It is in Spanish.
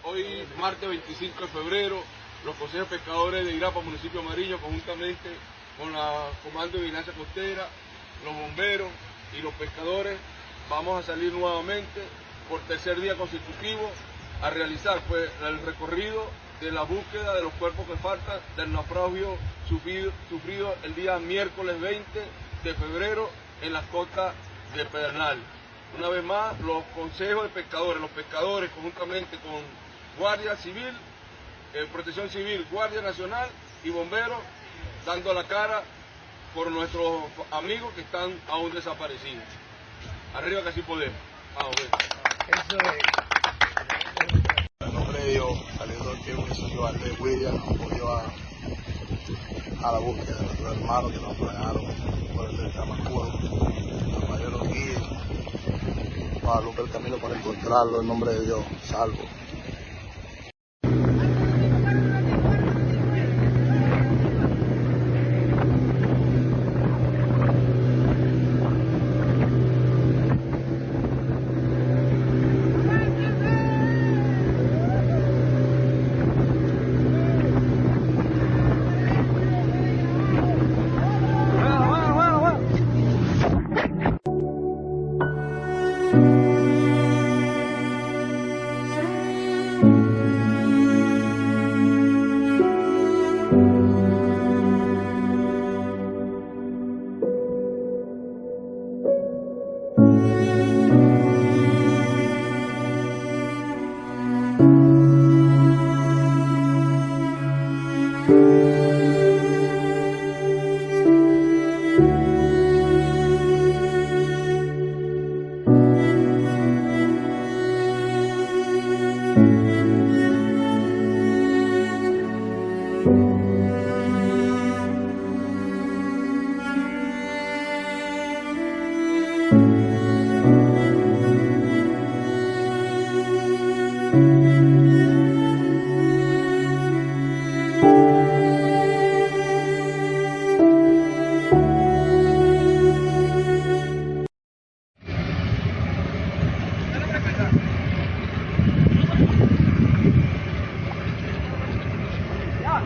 Hoy, martes 25 de febrero, los consejos de pescadores de Irapa, municipio de Mariño, conjuntamente con la Comando de Vigilancia Costera, los bomberos y los pescadores, vamos a salir nuevamente por tercer día consecutivo a realizar el recorrido de la búsqueda de los cuerpos que faltan del naufragio sufrido el día miércoles 20 de febrero en las costas de Pedernal. Una vez más, los consejos de pescadores, los pescadores conjuntamente con Guardia Civil, Protección Civil, Guardia Nacional y bomberos, dando la cara por nuestros amigos que están aún desaparecidos. Arriba que así podemos. Vamos a ver. Eso es. En nombre de Dios, saliendo aquí un sitio de William, apoyo a la búsqueda de nuestros hermanos que nos fregaron por el Tamacuro, a mayor guía, para lograr el camino para encontrarlo. En nombre de Dios, salvo. Ya.